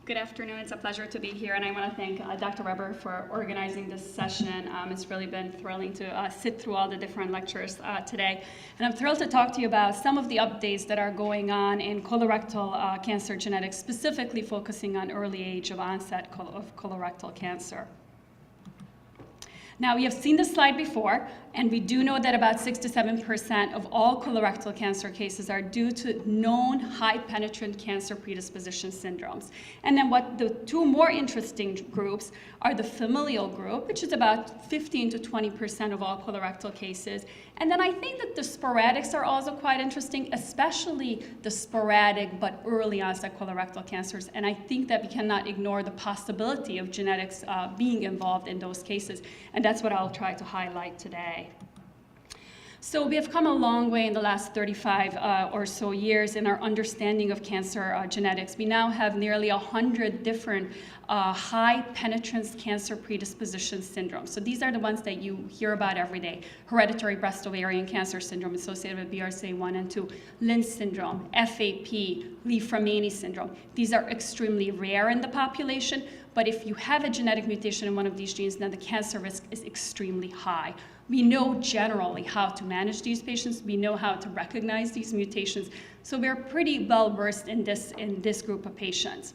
Good afternoon. It's a pleasure to be here, and I want to thank Dr. Weber for organizing this session. It's really been thrilling to sit through all the different lectures today. And I'm thrilled to talk to you about some of the updates that are going on in colorectal cancer genetics, specifically focusing on early age of onset of colorectal cancer. Now, we have seen this slide before, and we do know that about 6 to 7% of all colorectal cancer cases are due to known high-penetrant cancer predisposition syndromes. And then the two more interesting groups are the familial group, which is about 15 to 20% of all colorectal cases. And then I think that the sporadics are also quite interesting, especially the sporadic but early onset colorectal cancers. And I think that we cannot ignore the possibility of genetics being involved in those cases. And that's what I'll try to highlight today. So we have come a long way in the last 35 or so years in our understanding of cancer genetics. We now have nearly 100 different high penetrance cancer predisposition syndromes. So these are the ones that you hear about every day. Hereditary breast ovarian cancer syndrome associated with BRCA1 and 2, Lynch syndrome, FAP, Li-Fraumeni syndrome. These are extremely rare in the population, but if you have a genetic mutation in one of these genes, then the cancer risk is extremely high. We know generally how to manage these patients. We know how to recognize these mutations. So we're pretty well versed in this group of patients.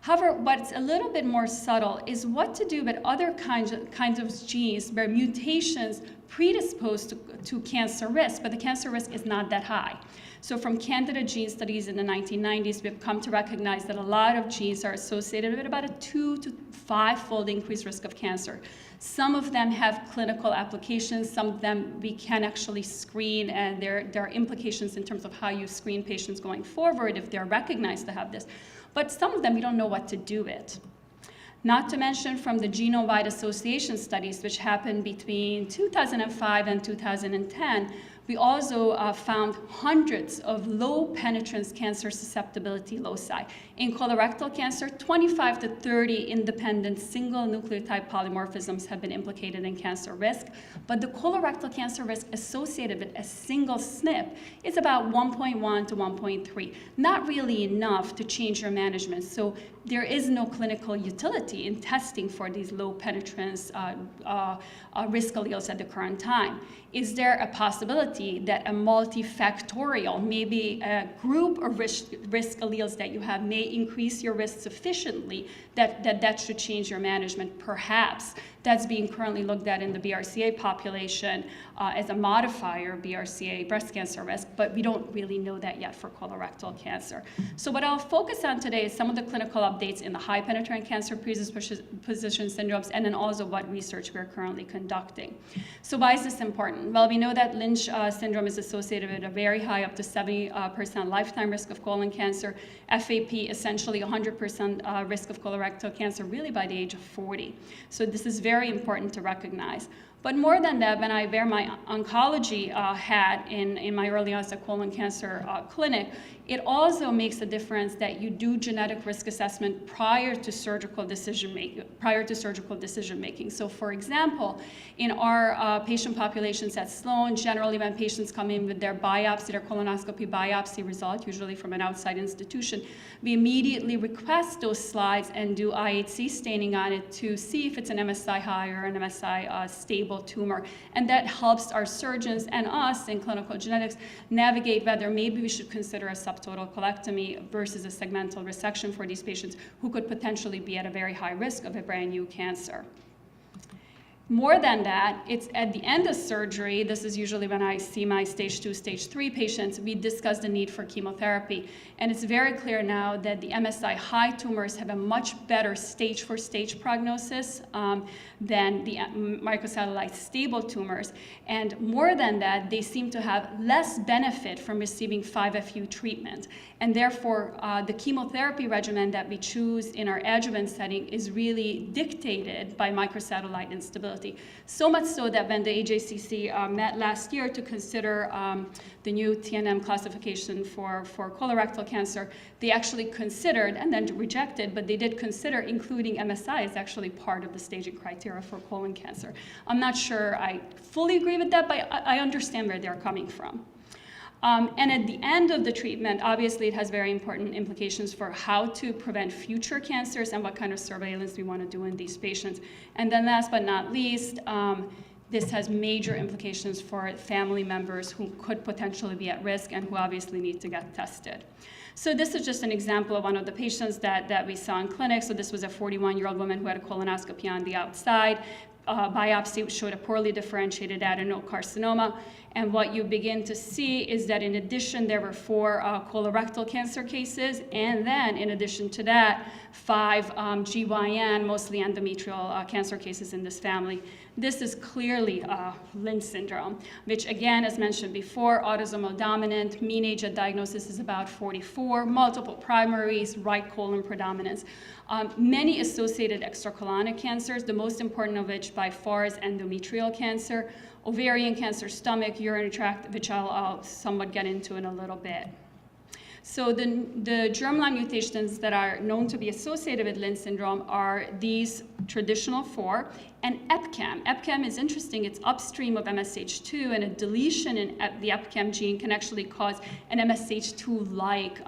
However, what's a little bit more subtle is what to do with other kinds of genes where mutations predispose to cancer risk, but the cancer risk is not that high. So from candidate gene studies in the 1990s, we've come to recognize that a lot of genes are associated with about a 2 to 5-fold increased risk of cancer. Some of them have clinical applications. Some of them we can actually screen, and there are implications in terms of how you screen patients going forward if they're recognized to have this. But some of them we don't know what to do with. Not to mention from the genome-wide association studies, which happened between 2005 and 2010, we also found hundreds of low penetrance cancer susceptibility loci. In colorectal cancer, 25 to 30 independent single nucleotide polymorphisms have been implicated in cancer risk, but the colorectal cancer risk associated with a single SNP is about 1.1 to 1.3, not really enough to change your management. So there is no clinical utility in testing for these low penetrance risk alleles at the current time. Is there a possibility that a multifactorial, maybe a group of risk alleles that you have may increase your risk sufficiently that should change your management? Perhaps. That's being currently looked at in the BRCA population as a modifier of BRCA breast cancer risk, but we don't really know that yet for colorectal cancer. So what I'll focus on today is some of the clinical updates in the high penetrant cancer predisposition syndromes, and then also what research we're currently conducting. So why is this important? Well, we know that Lynch syndrome is associated with a very high, up to 70% lifetime risk of colon cancer. FAP, essentially 100% risk of colorectal cancer, really by the age of 40. So this is very important to recognize. But more than that, when I wear my oncology hat in my early onset colon cancer clinic, it also makes a difference that you do genetic risk assessment prior to surgical decision making. So for example, in our patient populations at Sloan, generally when patients come in with their biopsy, their colonoscopy biopsy result, usually from an outside institution, we immediately request those slides and do IHC staining on it to see if it's an MSI high or an MSI stable tumor. And that helps our surgeons and us in clinical genetics navigate whether maybe we should consider a subtotal colectomy versus a segmental resection for these patients who could potentially be at a very high risk of a brand new cancer. More than that, it's at the end of surgery, this is usually when I see my stage 2, stage 3 patients, we discuss the need for chemotherapy. And it's very clear now that the MSI high tumors have a much better stage 4 stage prognosis than the microsatellite stable tumors. And more than that, they seem to have less benefit from receiving 5-FU treatment. And therefore, the chemotherapy regimen that we choose in our adjuvant setting is really dictated by microsatellite instability. So much so that when the AJCC met last year to consider the new TNM classification for colorectal cancer, they actually considered, and then rejected, but they did consider including MSI as actually part of the staging criteria for colon cancer. I'm not sure I fully agree with that, but I understand where they're coming from. And at the end of the treatment, obviously it has very important implications for how to prevent future cancers and what kind of surveillance we want to do in these patients. And then last but not least, this has major implications for family members who could potentially be at risk and who obviously need to get tested. So this is just an example of one of the patients that we saw in clinic. So this was a 41-year-old woman who had a colonoscopy on the outside. Biopsy showed a poorly differentiated adenocarcinoma. And what you begin to see is that in addition, there were 4 colorectal cancer cases, and then in addition to that, 5 GYN, mostly endometrial cancer cases in this family. This is clearly Lynch syndrome, which again, as mentioned before, autosomal dominant, mean age at diagnosis is about 44, multiple primaries, right colon predominance. Many associated extracolonic cancers, the most important of which by far is endometrial cancer, ovarian cancer, stomach, urinary tract, which I'll somewhat get into in a little bit. So the germline mutations that are known to be associated with Lynch syndrome are these traditional 4, and EpCAM. EpCAM is interesting. It's upstream of MSH2, and a deletion in the EpCAM gene can actually cause an MSH2-like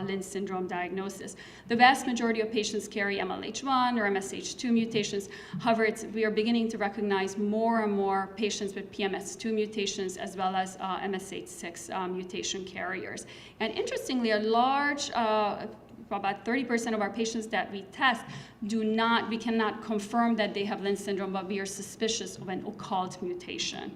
Lynch syndrome diagnosis. The vast majority of patients carry MLH1 or MSH2 mutations. However, we are beginning to recognize more and more patients with PMS2 mutations as well as MSH6 mutation carriers. And interestingly, a large about 30% of our patients that we test we cannot confirm that they have Lynch syndrome, but we are suspicious of an occult mutation.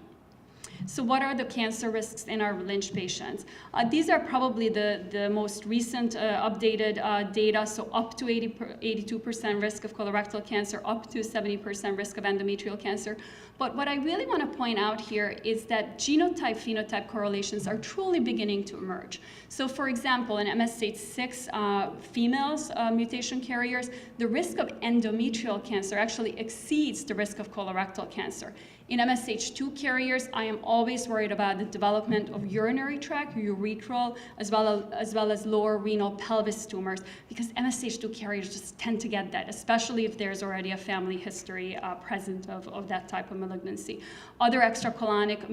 So what are the cancer risks in our Lynch patients? These are probably the most recent updated data, so up to 82% risk of colorectal cancer, up to 70% risk of endometrial cancer. But what I really want to point out here is that genotype-phenotype correlations are truly beginning to emerge. So for example, in MSH6 females, mutation carriers, the risk of endometrial cancer actually exceeds the risk of colorectal cancer. In MSH2 carriers, I am always worried about the development of urinary tract, urethral, as well as lower renal pelvis tumors, because MSH2 carriers just tend to get that, especially if there's already a family history present of that type of malignancy. Other extracolonic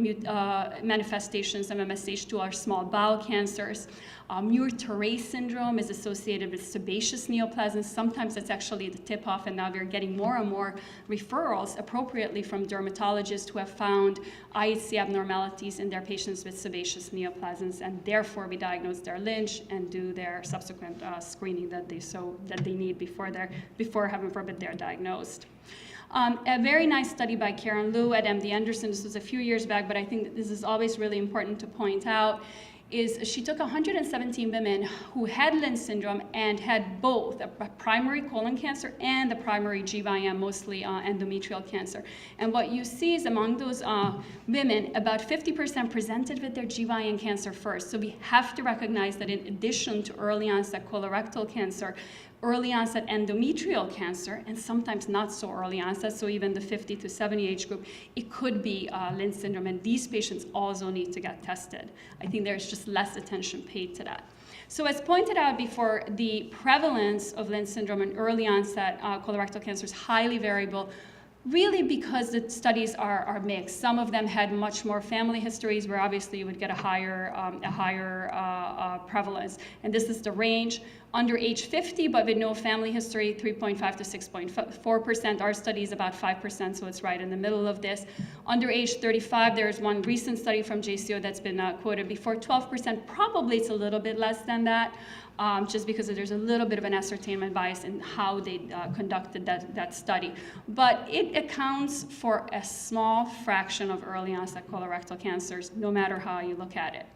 manifestations of MSH2 are small bowel cancers. Muir-Torre syndrome is associated with sebaceous neoplasms. Sometimes that's actually the tip-off, and now we're getting more and more referrals appropriately from dermatologists who have found IHC abnormalities in their patients with sebaceous neoplasms, and therefore we diagnose their Lynch and do their subsequent screening that they need before heaven forbid they're diagnosed. A very nice study by Karen Liu at MD Anderson, this was a few years back, but I think that this is always really important to point out, is she took 117 women who had Lynch syndrome and had both a primary colon cancer and the primary GYN, mostly endometrial cancer. And what you see is among those women, about 50% presented with their GYN cancer first. So we have to recognize that in addition to early onset colorectal cancer, early onset endometrial cancer, and sometimes not so early onset, so even the 50 to 70 age group, it could be Lynch syndrome, and these patients also need to get tested. I think there's just less attention paid to that. So as pointed out before, the prevalence of Lynch syndrome in early onset colorectal cancer is highly variable, really because the studies are mixed. Some of them had much more family histories where obviously you would get a higher prevalence. And this is the range. Under age 50, but with no family history, 3.5 to 6.4%. Our study is about 5%, so it's right in the middle of this. Under age 35, there's one recent study from JCO that's been quoted before, 12%. Probably it's a little bit less than that, just because there's a little bit of an ascertainment bias in how they conducted that study. But it accounts for a small fraction of early onset colorectal cancers, no matter how you look at it.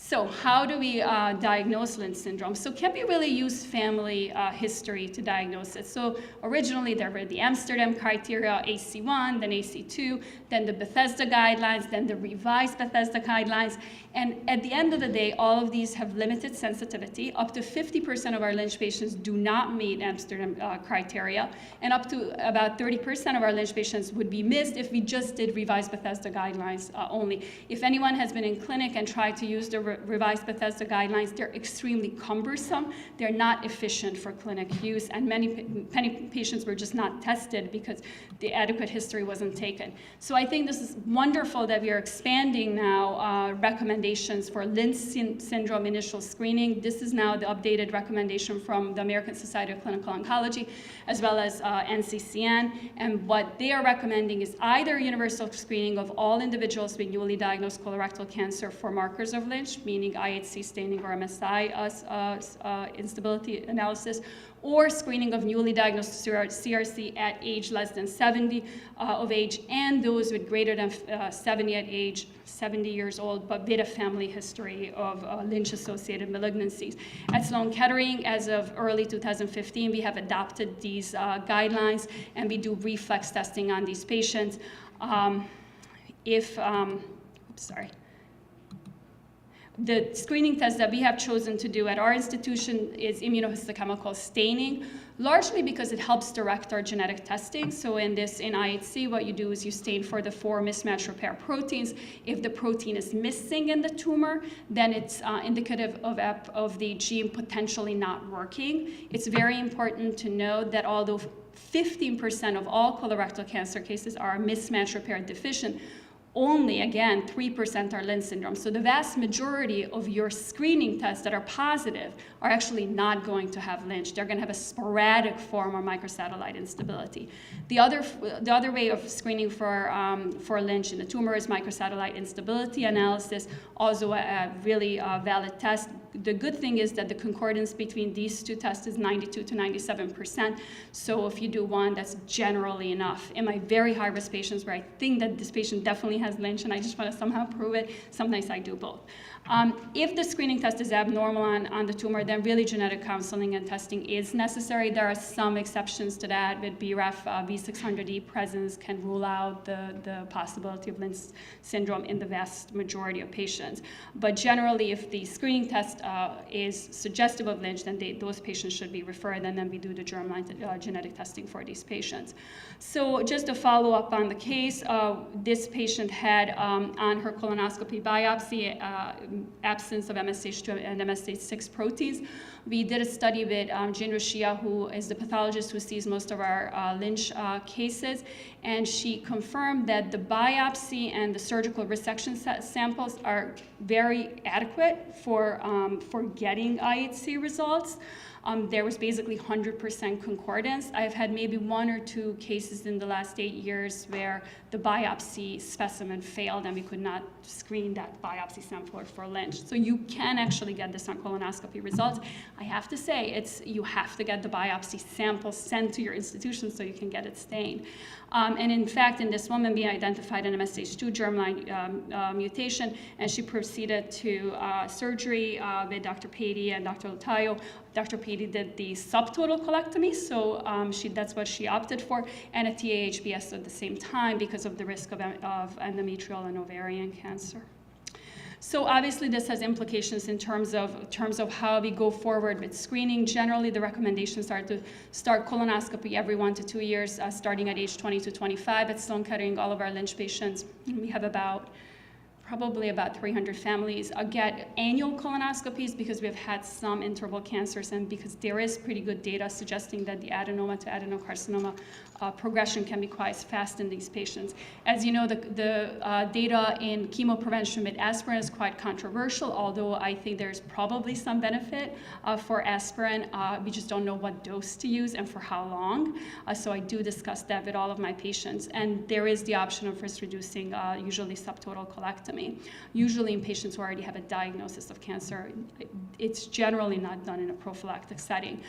So how do we diagnose Lynch syndrome? So can we really use family history to diagnose it? So originally there were the Amsterdam criteria, AC1, then AC2, then the Bethesda guidelines, then the revised Bethesda guidelines. And at the end of the day, all of these have limited sensitivity. Up to 50% of our Lynch patients do not meet Amsterdam criteria, and up to about 30% of our Lynch patients would be missed if we just did revised Bethesda guidelines only. If anyone has been in clinic and tried to use the revised Bethesda guidelines. They're extremely cumbersome. They're not efficient for clinic use, and many patients were just not tested because the adequate history wasn't taken. So I think this is wonderful that we are expanding now recommendations for Lynch syndrome initial screening. This is now the updated recommendation from the American Society of Clinical Oncology, as well as NCCN, and what they are recommending is either universal screening of all individuals with newly diagnosed colorectal cancer for markers of Lynch, meaning IHC staining or MSI instability analysis, or screening of newly diagnosed CRC at age less than 70 of age, and those with greater than 70 at age 70 years old, but with a family history of Lynch-associated malignancies. At Sloan Kettering, as of early 2015, we have adopted these guidelines, and we do reflex testing on these patients. The screening test that we have chosen to do at our institution is immunohistochemical staining, largely because it helps direct our genetic testing. So in IHC, what you do is you stain for the 4 mismatch repair proteins. If the protein is missing in the tumor, then it's indicative of the gene potentially not working. It's very important to note that although 15% of all colorectal cancer cases are mismatch repair deficient, only, again, 3% are Lynch syndrome. So the vast majority of your screening tests that are positive are actually not going to have Lynch. They're going to have a sporadic form of microsatellite instability. The other way of screening for Lynch in the tumor is microsatellite instability analysis, also a really valid test. The good thing is that the concordance between these two tests is 92 to 97%. So if you do one, that's generally enough. In my very high-risk patients where I think that this patient definitely has Lynch and I just want to somehow prove it, sometimes I do both. If the screening test is abnormal on the tumor, then really genetic counseling and testing is necessary. There are some exceptions to that. With BRAF V600E presence can rule out the possibility of Lynch syndrome in the vast majority of patients. But generally, if the screening test is suggestive of Lynch, then those patients should be referred, and then we do the germline genetic testing for these patients. So just to follow up on the case, this patient had on her colonoscopy biopsy absence of MSH2 and MSH6 proteins. We did a study with Jean Rochia, who is the pathologist who sees most of our Lynch cases, and she confirmed that the biopsy and the surgical resection samples are very adequate for getting IHC results. There was basically 100% concordance. I've had maybe 1 or 2 cases in the last 8 years where the biopsy specimen failed and we could not screen that biopsy sample for Lynch. So you can actually get this on colonoscopy results. I have to say, you have to get the biopsy sample sent to your institution so you can get it stained. And in fact, in this woman, we identified an MSH2 germline mutation, and she proceeded to surgery with Dr. Patey and Dr. Lutayo. Dr. Patey did the subtotal colectomy, so that's what she opted for, and a TAHBS at the same time because of the risk of endometrial and ovarian cancer. So obviously this has implications in terms of how we go forward with screening. Generally, the recommendations are to start colonoscopy every 1 to 2 years, starting at age 20 to 25. At Sloan Kettering, all of our Lynch patients, we have probably about 300 families get annual colonoscopies because we've had some interval cancers and because there is pretty good data suggesting that the adenoma to adenocarcinoma progression can be quite fast in these patients. As you know, the data in chemo prevention with aspirin is quite controversial, although I think there's probably some benefit for aspirin. We just don't know what dose to use and for how long. So I do discuss that with all of my patients. And there is the option of risk-reducing, usually subtotal colectomy. Usually in patients who already have a diagnosis of cancer, it's generally not done in a prophylactic setting.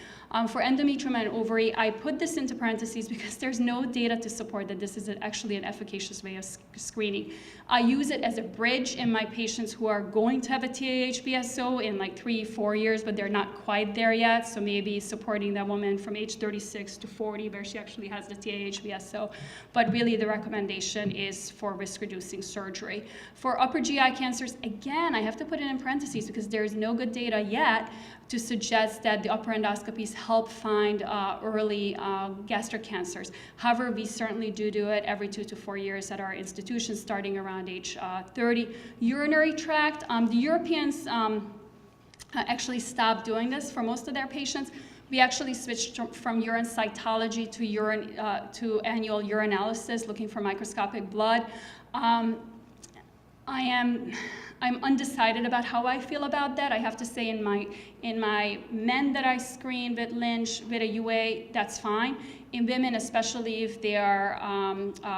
For endometrium and ovary, I put this into parentheses because there's no data to support that this is actually an efficacious way of screening. I use it as a bridge in my patients who are going to have a TAHBSO in like 3-4 years, but they're not quite there yet. So maybe supporting that woman from age 36 to 40 where she actually has the TAHBSO. But really the recommendation is for risk-reducing surgery. For For upper GI cancers, again, I have to put it in parentheses because there is no good data yet to suggest that the upper endoscopies help find early gastric cancers. However, we certainly do it every 2 to 4 years at our institution, starting around age 30. Urinary tract, the Europeans actually stopped doing this for most of their patients. We actually switched from urine cytology to annual urinalysis, looking for microscopic blood. I'm undecided about how I feel about that. I have to say in my men that I screen with Lynch, with a UA, that's fine. In women, especially if they are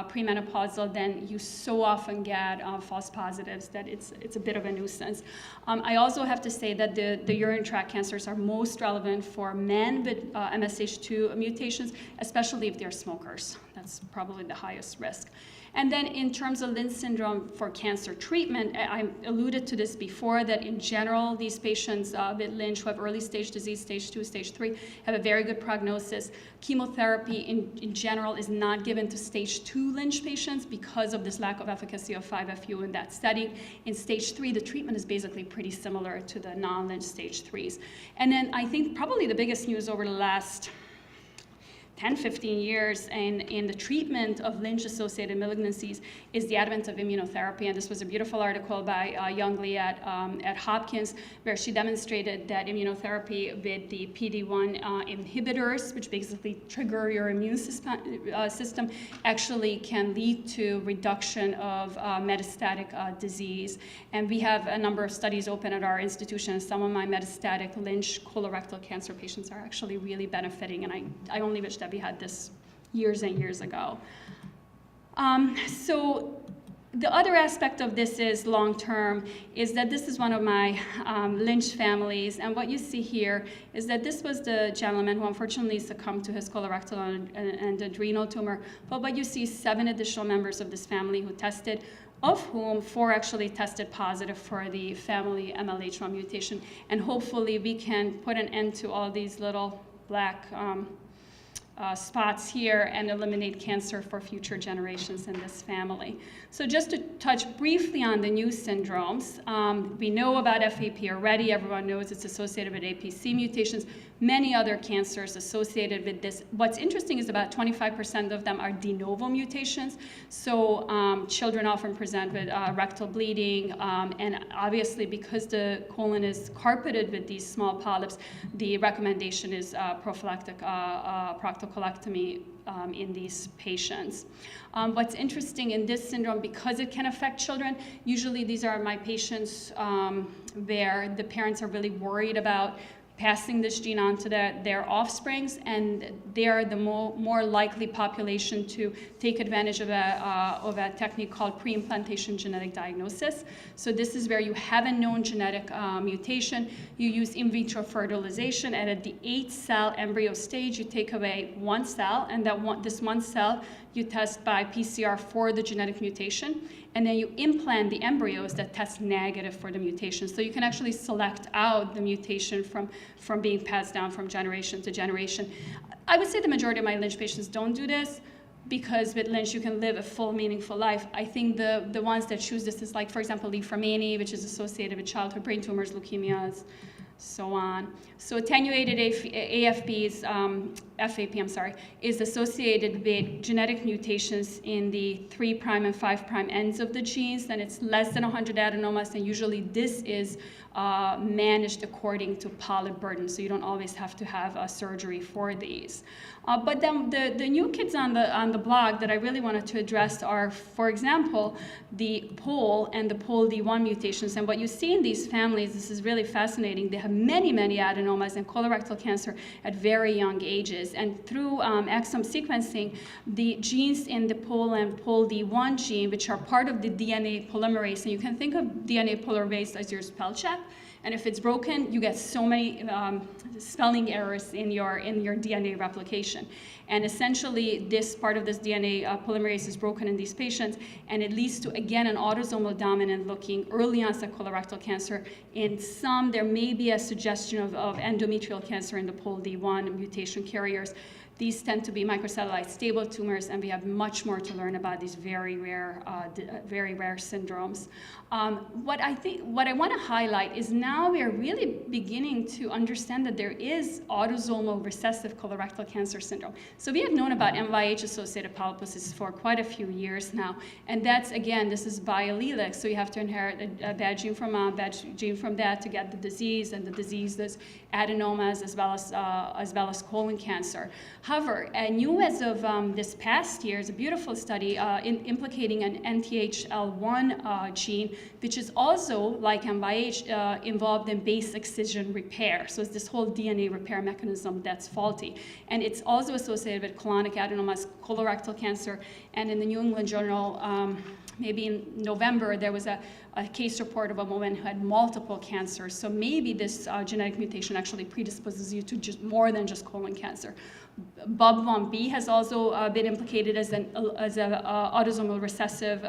premenopausal, then you so often get false positives that it's a bit of a nuisance. I also have to say that the urinary tract cancers are most relevant for men with MSH2 mutations, especially if they're smokers. That's probably the highest risk. And then in terms of Lynch syndrome for cancer treatment, I alluded to this before, that in general, these patients with Lynch who have early stage disease, stage 2, stage 3, have a very good prognosis. Chemotherapy in general is not given to stage 2 Lynch patients because of this lack of efficacy of 5-FU in that setting. In stage 3, the treatment is basically pretty similar to the non-Lynch stage 3s. And then I think probably the biggest news over the last 10, 15 years in the treatment of Lynch-associated malignancies is the advent of immunotherapy. And this was a beautiful article by Young Lee at Hopkins, where she demonstrated that immunotherapy with the PD-1 inhibitors, which basically trigger your immune system, actually can lead to reduction of metastatic disease. And we have a number of studies open at our institution. Some of my metastatic Lynch colorectal cancer patients are actually really benefiting, and I only wish that we had this years and years ago. So the other aspect of this is long-term, is that this is one of my Lynch families, and what you see here is that this was the gentleman who unfortunately succumbed to his colorectal and adrenal tumor, but what you see is 7 additional members of this family who tested, of whom 4 actually tested positive for the family MLH1 mutation, and hopefully we can put an end to all these little black spots here and eliminate cancer for future generations in this family. So just to touch briefly on the new syndromes, we know about FAP already. Everyone knows it's associated with APC mutations. Many other cancers associated with this. What's interesting is about 25% of them are de novo mutations. So children often present with rectal bleeding, and obviously because the colon is carpeted with these small polyps, the recommendation is prophylactic proctocolectomy in these patients. What's interesting in this syndrome, because it can affect children, usually these are my patients where the parents are really worried about passing this gene on to their offsprings, and they are the more likely population to take advantage of a technique called pre-implantation genetic diagnosis. So this is where you have a known genetic mutation, you use in vitro fertilization, and at the 8-cell embryo stage, you take away 1 cell, and this 1 cell you test by PCR for the genetic mutation, and then you implant the embryos that test negative for the mutation. So you can actually select out the mutation from being passed down from generation to generation. I would say the majority of my Lynch patients don't do this, because with Lynch you can live a full, meaningful life. I think the ones that choose this is like, for example, Lee Fermani, which is associated with childhood brain tumors, leukemias, so on. So attenuated AFP's, FAP, is associated with genetic mutations in the 3' and 5' ends of the genes, and it's less than 100 adenomas, and usually this is managed according to polyp burden, so you don't always have to have a surgery for these. But then the new kids on the blog that I really wanted to address are, for example, the POL and the POL-D1 mutations. And what you see in these families, this is really fascinating. They have many, many adenomas and colorectal cancer at very young ages. And through exome sequencing, the genes in the POL and POL-D1 gene, which are part of the DNA polymerase, and you can think of DNA polymerase as your spell check. And if it's broken, you get so many spelling errors in your DNA replication. And essentially, this part of this DNA polymerase is broken in these patients, and it leads to, again, an autosomal dominant looking early onset colorectal cancer. In some, there may be a suggestion of endometrial cancer in the POL-D1 mutation carriers. These tend to be microsatellite stable tumors, and we have much more to learn about these very rare syndromes. What I want to highlight is now we are really beginning to understand that there is autosomal recessive colorectal cancer syndrome. So we have known about MYH-associated polyposis for quite a few years now, and that's, again, this is biallelic, so you have to inherit a bad gene from mom, bad gene from dad to get the disease, and the disease is adenomas as well as colon cancer. However, new as of this past year is a beautiful study implicating an NTHL1 gene, which is also, like MYH, involved in base excision repair. So it's this whole DNA repair mechanism that's faulty. And it's also associated with colonic adenomas, colorectal cancer, and in the New England Journal, maybe in November, there was a case report of a woman who had multiple cancers. So maybe this genetic mutation actually predisposes you to just more than just colon cancer. BUB1B has also been implicated as an autosomal recessive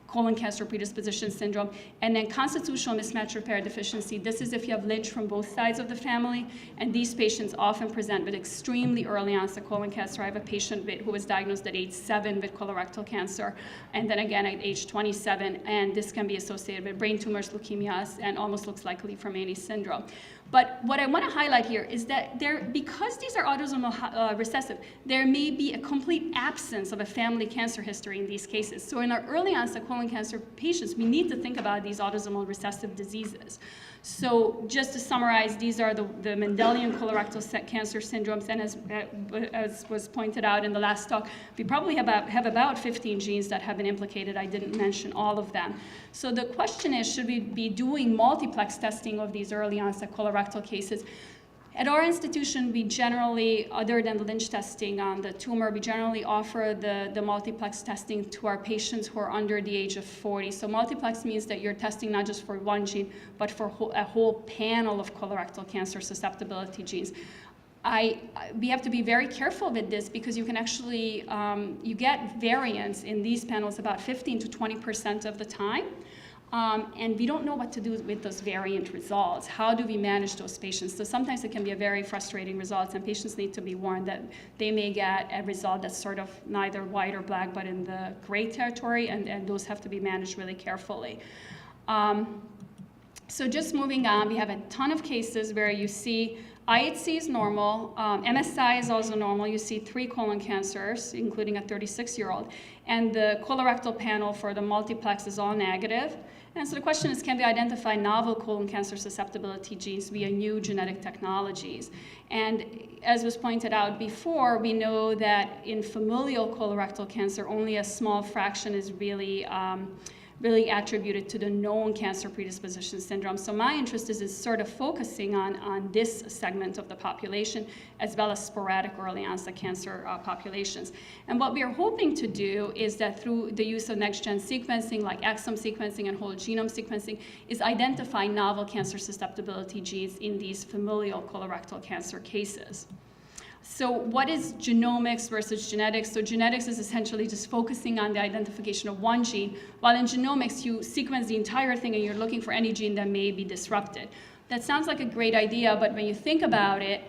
colon cancer predisposition syndrome, and then constitutional mismatch repair deficiency. This is if you have Lynch from both sides of the family, and these patients often present with extremely early onset colon cancer. I have a patient who was diagnosed at age 7 with colorectal cancer, and then again at age 27, and this can be associated with brain tumors, leukemias, and almost looks like Li-Fraumeni syndrome. But what I want to highlight here is that because these are autosomal recessive, there may be a complete absence of a family cancer history in these cases. So in our early onset colon cancer patients, we need to think about these autosomal recessive diseases. So just to summarize, these are the Mendelian colorectal cancer syndromes, and as was pointed out in the last talk, we probably have about 15 genes that have been implicated. I didn't mention all of them. So the question is, should we be doing multiplex testing of these early onset colorectal cases? At our institution, we generally, other than the Lynch testing on the tumor, we generally offer the multiplex testing to our patients who are under the age of 40. So multiplex means that you're testing not just for one gene, but for a whole panel of colorectal cancer susceptibility genes. We have to be very careful with this because you can actually, you get variance in these panels about 15 to 20% of the time. And we don't know what to do with those variant results. How do we manage those patients? So sometimes it can be a very frustrating result, and patients need to be warned that they may get a result that's sort of neither white or black, but in the gray territory, and those have to be managed really carefully. So just moving on, we have a ton of cases where you see IHC is normal, MSI is also normal. You see 3 colon cancers, including a 36-year-old, and the colorectal panel for the multiplex is all negative. And so the question is, can we identify novel colon cancer susceptibility genes via new genetic technologies? And as was pointed out before, we know that in familial colorectal cancer, only a small fraction is really attributed to the known cancer predisposition syndrome. So my interest is sort of focusing on this segment of the population, as well as sporadic early onset cancer populations. And what we are hoping to do is that through the use of next-gen sequencing, like exome sequencing and whole genome sequencing, is identify novel cancer susceptibility genes in these familial colorectal cancer cases. So what is genomics versus genetics? So genetics is essentially just focusing on the identification of one gene, while in genomics you sequence the entire thing and you're looking for any gene that may be disrupted. That sounds like a great idea, but when you think about it,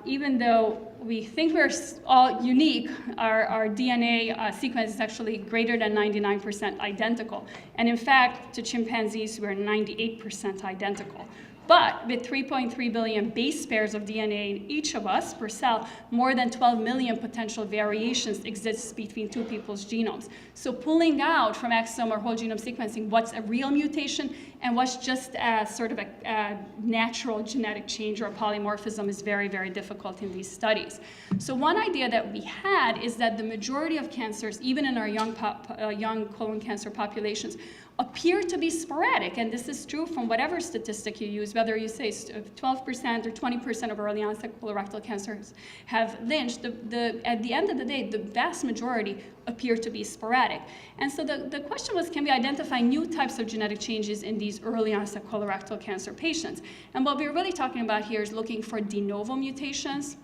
even though we think we're all unique, our DNA sequence is actually greater than 99% identical. And in fact, to chimpanzees, we're 98% identical. But with 3.3 billion base pairs of DNA in each of us per cell, more than 12 million potential variations exist between two people's genomes. So pulling out from exome or whole genome sequencing what's a real mutation and what's just a sort of a natural genetic change or polymorphism is very, very difficult in these studies. So one idea that we had is that the majority of cancers, even in our young colon cancer populations, appear to be sporadic, and this is true from whatever statistic you use, whether you say 12% or 20% of early onset colorectal cancers have Lynch. At the end of the day, the vast majority appear to be sporadic. And so the question was, can we identify new types of genetic changes in these early onset colorectal cancer patients? And what we're really talking about here is looking for de novo mutations.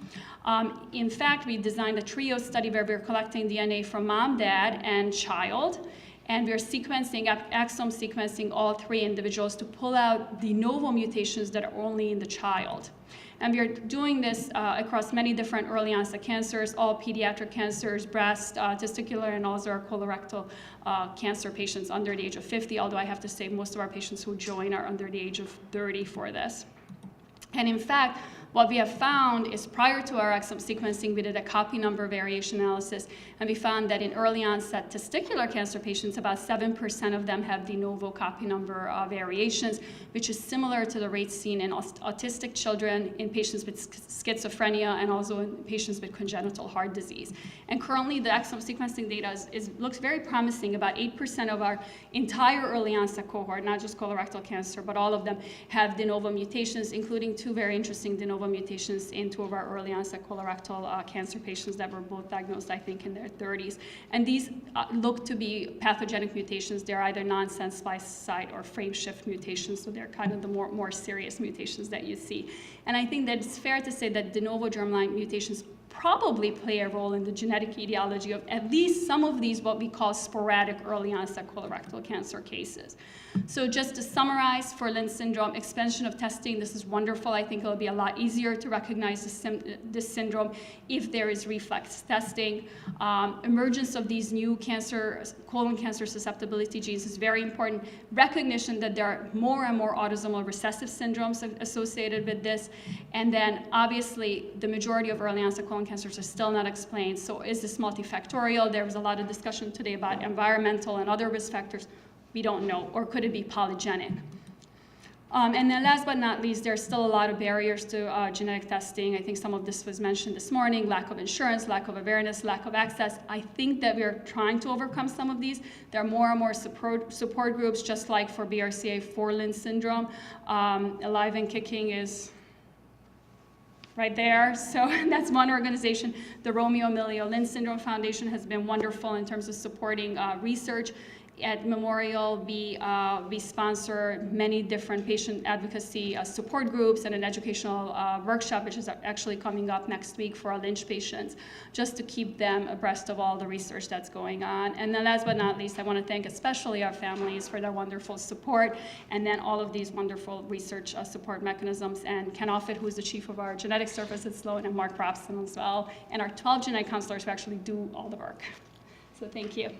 In fact, we designed a trio study where we're collecting DNA from mom, dad, and child. and we're sequencing, exome sequencing all 3 individuals to pull out de novo mutations that are only in the child. And we are doing this across many different early onset cancers, all pediatric cancers, breast, testicular, and also our colorectal cancer patients under the age of 50, although I have to say most of our patients who join are under the age of 30 for this. And in fact, what we have found is prior to our exome sequencing, we did a copy number variation analysis, and we found that in early onset testicular cancer patients, about 7% of them have de novo copy number variations, which is similar to the rates seen in autistic children, in patients with schizophrenia, and also in patients with congenital heart disease. And currently, the exome sequencing data looks very promising. About 8% of our entire early onset cohort, not just colorectal cancer, but all of them have de novo mutations, including 2 very interesting de novo mutations in 2 of our early onset colorectal cancer patients that were both diagnosed, I think, in their 30s. And these look to be pathogenic mutations. They're either nonsense splice site or frame shift mutations, so they're kind of the more serious mutations that you see. And I think that it's fair to say that de novo germline mutations probably play a role in the genetic etiology of at least some of these what we call sporadic early onset colorectal cancer cases. So just to summarize, for Lynch syndrome, expansion of testing, this is wonderful. I think it'll be a lot easier to recognize this syndrome if there is reflex testing. Emergence of these new colon cancer susceptibility genes is very important. Recognition that there are more and more autosomal recessive syndromes associated with this. And then obviously the majority of early onset colon cancers are still not explained. So is this multifactorial? There was a lot of discussion today about environmental and other risk factors. We don't know. Or could it be polygenic? And then last but not least, there's still a lot of barriers to genetic testing. I think some of this was mentioned this morning: lack of insurance, lack of awareness, lack of access. I think that we're trying to overcome some of these. There are more and more support groups, just like for BRCA for Lynch syndrome. Alive and Kicking is right there. So that's one organization. The Romeo Emilio Lynch Syndrome Foundation has been wonderful in terms of supporting research. At Memorial, we sponsor many different patient advocacy support groups and an educational workshop, which is actually coming up next week for our Lynch patients, just to keep them abreast of all the research that's going on. And then last but not least, I want to thank especially our families for their wonderful support, and then all of these wonderful research support mechanisms, and Ken Offit, who is the chief of our genetics service at Sloan, and Mark Robson as well, and our 12 genetic counselors who actually do all the work. So thank you.